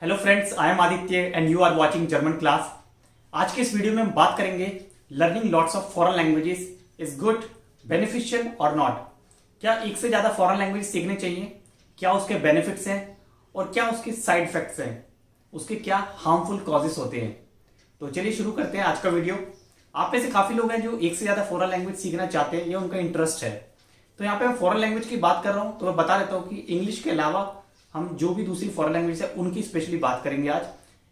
Hello friends, I am Aditya and you are watching German class. आज के इस video में हम बात करेंगे learning lots of foreign languages is good, beneficial और नॉट। क्या एक से ज्यादा फॉरेन लैंग्वेज सीखने चाहिए? क्या उसके बेनिफिट्स हैं और क्या उसके साइड इफेक्ट्स हैं? उसके क्या हार्मफुल कॉजेस होते हैं? तो चलिए शुरू करते हैं आज का वीडियो। आप में से काफी लोग हैं जो एक से ज्यादा फॉरेन लैंग्वेज सीखना चाहते हैं या उनका इंटरेस्ट है। तो यहाँ पे मैं फॉरेन लैंग्वेज की बात कर रहा हूँ तो मैं बता देता हूँ कि इंग्लिश के अलावा हम जो भी दूसरी फॉरेन लैंग्वेज है उनकी स्पेशली बात करेंगे आज।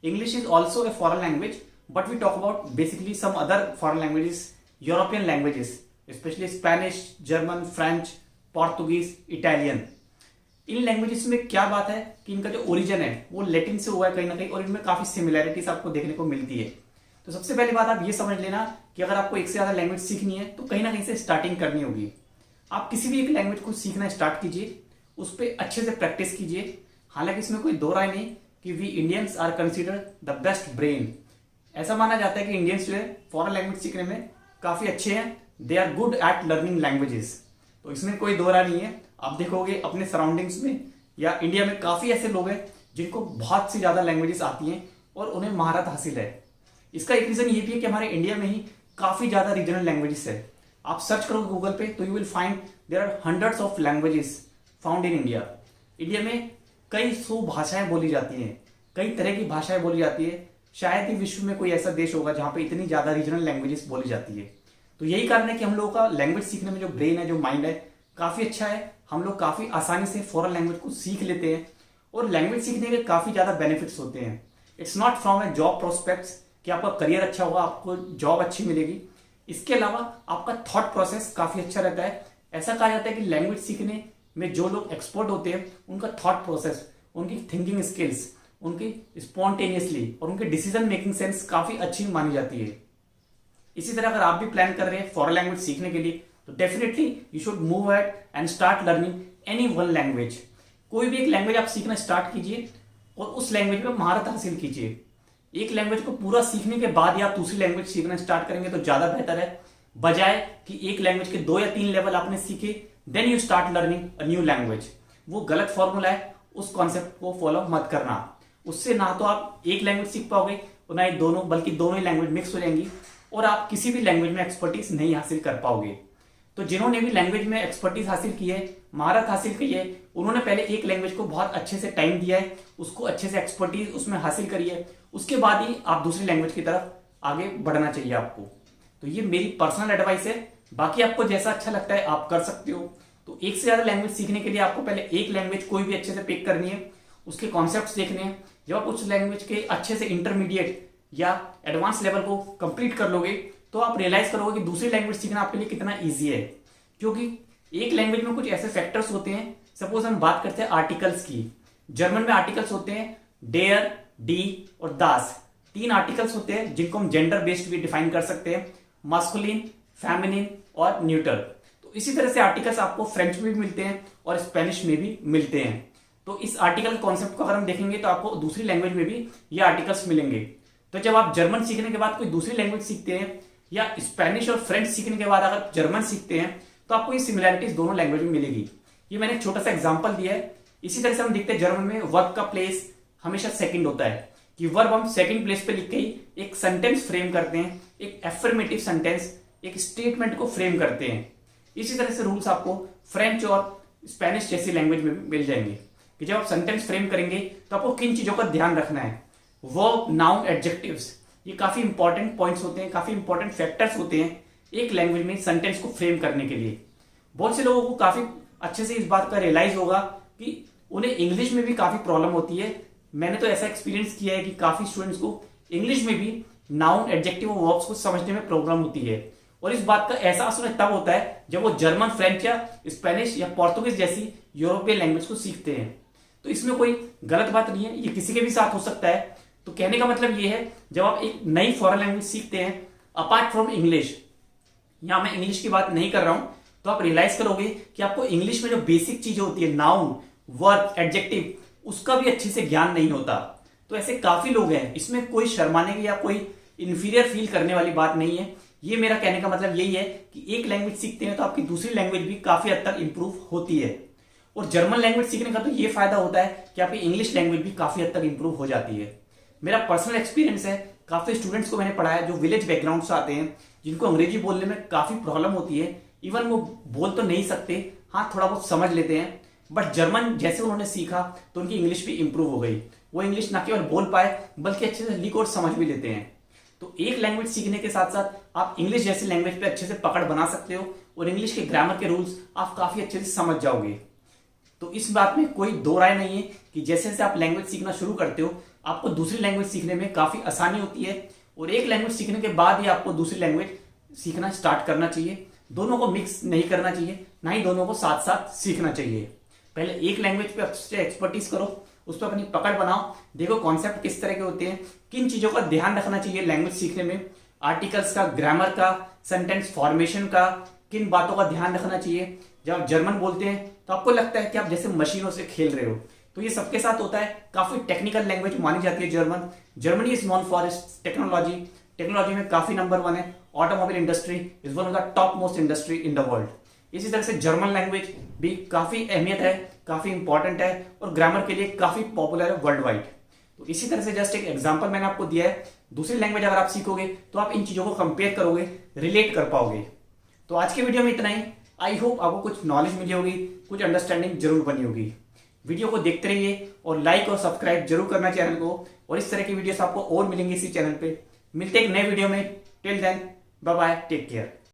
English is also a foreign language but we talk about basically some other foreign languages, European languages, specially Spanish, German, French, Portuguese, Italian. इन लैंग्वेजेस में क्या बात है कि इनका जो ओरिजिन है वो लैटिन से हुआ है कहीं ना कहीं, और इनमें काफी सिमिलैरिटीज आपको देखने को मिलती है। तो सबसे पहली बात आप ये समझ लेना कि अगर आपको एक से ज्यादा लैंग्वेज सीखनी है तो कहीं ना कहीं से स्टार्टिंग करनी होगी। आप किसी भी एक लैंग्वेज को सीखना स्टार्ट कीजिए, उस पर अच्छे से प्रैक्टिस कीजिए। हालांकि इसमें कोई दो राय नहीं कि we Indians are considered the best brain. ऐसा माना जाता है कि इंडियंस जो है फॉरेन लैंग्वेज सीखने में काफी अच्छे हैं, they are good at learning languages. तो इसमें कोई दो राय नहीं है। आप देखोगे अपने सराउंडिंग्स में या इंडिया में काफी ऐसे लोग हैं जिनको बहुत सी ज्यादा लैंग्वेजेस आती हैं और उन्हें महारत हासिल है। इसका एक रीजन ये भी है कि हमारे इंडिया में ही काफी ज्यादा रीजनल लैंग्वेजेस है। आप सर्च करोगे गूगल पे तो you will find there are hundreds of languages found in India. India में कई सौ भाषाएं बोली जाती हैं, कई तरह की भाषाएं बोली जाती है। शायद ही विश्व में कोई ऐसा देश होगा जहां पे इतनी ज्यादा रीजनल लैंग्वेजेस बोली जाती है। तो यही कारण है कि हम लोगों का लैंग्वेज सीखने में जो ब्रेन है, जो माइंड है, काफी अच्छा है। हम लोग काफी आसानी से फॉरेन लैंग्वेज को सीख लेते हैं और लैंग्वेज सीखने के काफी ज्यादा बेनिफिट्स होते हैं। It's not from A job prospects कि आपका करियर अच्छा होगा, आपको जॉब अच्छी मिलेगी। इसके अलावा आपका थॉट प्रोसेस काफी अच्छा रहता है। ऐसा कहा जाता है कि लैंग्वेज सीखने में जो लोग एक्सपर्ट होते हैं उनका थॉट प्रोसेस, उनकी थिंकिंग स्किल्स, उनकी स्पॉन्टेनियसली और उनके डिसीजन मेकिंग सेंस काफी अच्छी मानी जाती है। इसी तरह अगर आप भी प्लान कर रहे हैं फॉरेन लैंग्वेज सीखने के लिए तो definitely you should move ahead and start learning any one language. कोई भी एक लैंग्वेज आप सीखना स्टार्ट कीजिए और उस लैंग्वेज में महारत हासिल कीजिए। एक लैंग्वेज को पूरा सीखने के बाद ही आप दूसरी लैंग्वेज सीखना स्टार्ट करेंगे तो ज्यादा बेहतर है, बजाय कि एक लैंग्वेज के 2 या 3 लेवल आपने सीखे then you start learning a new language. वो गलत फॉर्मूला है, उस कॉन्सेप्ट को फॉलो मत करना। उससे ना तो आप एक लैंग्वेज सीख पाओगे और ना ही दोनों, बल्कि दोनों ही लैंग्वेज मिक्स हो जाएंगी और आप किसी भी लैंग्वेज में एक्सपर्टीज नहीं हासिल कर पाओगे। तो जिन्होंने भी लैंग्वेज में एक्सपर्टीज हासिल की है, महारत हासिल की है, उन्होंने पहले एक लैंग्वेज को बहुत अच्छे से टाइम दिया है, उसको अच्छे से एक्सपर्टीज उसमें हासिल करी है, उसके बाद ही आप दूसरी लैंग्वेज की तरफ आगे बढ़ना चाहिए आपको। तो ये मेरी पर्सनल एडवाइस है। बाकी आपको जैसा अच्छा लगता है आप कर सकते हो। तो एक से ज्यादा लैंग्वेज सीखने के लिए आपको पहले एक लैंग्वेज कोई भी अच्छे से पिक करनी है, उसके कॉन्सेप्ट्स देखने हैं। जब आप उस लैंग्वेज के अच्छे से इंटरमीडिएट या एडवांस लेवल को कंप्लीट कर लोगे तो आप रियलाइज करोगे कि दूसरी लैंग्वेज सीखना आपके लिए कितना ईजी है। क्योंकि एक लैंग्वेज में कुछ ऐसे फैक्टर्स होते हैं, सपोज हम बात करते हैं आर्टिकल्स की। जर्मन में आर्टिकल्स होते हैं डेयर, डी और दास। 3 आर्टिकल्स होते हैं जिनको हम जेंडर बेस्ड भी डिफाइन कर सकते हैं, मास्कुलिन, फेमिनिन और न्यूट्रल। तो इसी तरह से आर्टिकल्स आपको फ्रेंच में भी मिलते हैं और स्पेनिश में भी मिलते हैं। तो इस आर्टिकल कॉन्सेप्ट को अगर हम देखेंगे तो आपको दूसरी लैंग्वेज में भी ये आर्टिकल्स मिलेंगे। तो जब आप जर्मन सीखने के बाद कोई दूसरी लैंग्वेज सीखते हैं या स्पेनिश और फ्रेंच सीखने के बाद अगर जर्मन सीखते हैं तो आपको ये सिमिलैरिटीज दोनों लैंग्वेज में मिलेगी। ये मैंने एक छोटा सा एग्जांपल दिया है। इसी तरह से हम देखते हैं जर्मन में वर्ब का प्लेस हमेशा सेकंड होता है, कि वर्ब हम सेकंड प्लेस पे लिख के ही एक सेंटेंस फ्रेम करते हैं, एक एफर्मेटिव सेंटेंस, एक स्टेटमेंट को फ्रेम करते हैं। इसी तरह से रूल्स आपको फ्रेंच और स्पेनिश जैसी लैंग्वेज में मिल जाएंगे कि जब आप सेंटेंस फ्रेम करेंगे तो आपको किन चीजों का ध्यान रखना है। वर्ब, नाउन, एडजेक्टिव्स, ये काफी इंपॉर्टेंट पॉइंट्स होते हैं, काफी इंपॉर्टेंट फैक्टर्स होते हैं एक लैंग्वेज में सेंटेंस को फ्रेम करने के लिए। बहुत से लोगों को काफी अच्छे से इस बात का रियलाइज होगा कि उन्हें इंग्लिश में भी काफी प्रॉब्लम होती है। मैंने तो ऐसा एक्सपीरियंस किया है कि काफी स्टूडेंट्स को इंग्लिश में भी नाउन, एडजेक्टिव और वर्ब्स को समझने में प्रॉब्लम होती है। और इस बात का एहसास उन्हें तब होता है जब वो जर्मन, फ्रेंच या स्पेनिश या पोर्तुगीज जैसी यूरोपियन लैंग्वेज को सीखते हैं। तो इसमें कोई गलत बात नहीं है, ये किसी के भी साथ हो सकता है। तो कहने का मतलब ये है, जब आप एक नई फॉरेन लैंग्वेज सीखते हैं अपार्ट फ्रॉम इंग्लिश, यहां मैं इंग्लिश की बात नहीं कर रहा हूं, तो आप रियलाइज करोगे कि आपको इंग्लिश में जो बेसिक चीजें होती है, नाउन, वर्ब, एडजेक्टिव, उसका भी अच्छे से ज्ञान नहीं होता। तो ऐसे काफी लोग हैं, इसमें कोई शर्माने की या कोई इंफीरियर फील करने वाली बात नहीं है। ये मेरा कहने का मतलब यही है कि एक लैंग्वेज सीखते हैं तो आपकी दूसरी लैंग्वेज भी काफी हद तक इंप्रूव होती है। और जर्मन लैंग्वेज सीखने का तो ये फायदा होता है कि आपकी इंग्लिश लैंग्वेज भी काफी हद तक इंप्रूव हो जाती है। मेरा पर्सनल एक्सपीरियंस है, काफी स्टूडेंट्स को मैंने पढ़ाया जो विलेज बैकग्राउंड से आते हैं, जिनको अंग्रेजी बोलने में काफी प्रॉब्लम होती है। इवन वो बोल तो नहीं सकते, हाँ थोड़ा बहुत समझ लेते हैं, बट जर्मन जैसे उन्होंने सीखा तो उनकी इंग्लिश भी इंप्रूव हो गई। वो इंग्लिश ना केवल बोल पाए बल्कि अच्छे से लिख और समझ भी लेते हैं। तो एक लैंग्वेज सीखने के साथ साथ आप इंग्लिश जैसी लैंग्वेज पे अच्छे से पकड़ बना सकते हो और इंग्लिश के ग्रामर के रूल्स आप काफी अच्छे से समझ जाओगे। तो इस बात में कोई दो राय नहीं है कि जैसे जैसे आप लैंग्वेज सीखना शुरू करते हो आपको दूसरी लैंग्वेज सीखने में काफी आसानी होती है, और एक लैंग्वेज सीखने के बाद ही आपको दूसरी लैंग्वेज सीखना स्टार्ट करना चाहिए। दोनों को मिक्स नहीं करना चाहिए, ना ही दोनों को साथ साथ सीखना चाहिए। पहले एक लैंग्वेज पे अच्छे से एक्सपर्टीज करो, उस पर अपनी पकड़ बनाओ, देखो कॉन्सेप्ट किस तरह के होते हैं, किन चीजों का ध्यान रखना चाहिए लैंग्वेज सीखने में, आर्टिकल्स का, ग्रामर का, सेंटेंस फॉर्मेशन का, किन बातों का ध्यान रखना चाहिए। जब आप जर्मन बोलते हैं तो आपको लगता है कि आप जैसे मशीनों से खेल रहे हो, तो ये सबके साथ होता है। काफी टेक्निकल लैंग्वेज मानी जाती है German. Germany is known for technology, technology में काफी नंबर 1 है। Automobile industry is one of the top most industry in the world. इसी तरह से जर्मन लैंग्वेज भी काफी अहमियत है, काफी इंपॉर्टेंट है और ग्रामर के लिए काफी पॉपुलर है वर्ल्ड वाइड। तो इसी तरह से जस्ट एक एग्जांपल मैंने आपको दिया है। दूसरी लैंग्वेज अगर आप सीखोगे तो आप इन चीजों को कंपेयर करोगे, रिलेट कर पाओगे। तो आज के वीडियो में इतना ही। आई होप आपको कुछ नॉलेज मिली होगी, कुछ अंडरस्टैंडिंग जरूर बनी होगी। वीडियो को देखते रहिए और लाइक और सब्सक्राइब जरूर करना चैनल को, और इस तरह की वीडियोस आपको और मिलेंगे इसी चैनल पे। मिलते हैं एक नए वीडियो में। Till then bye bye, take care.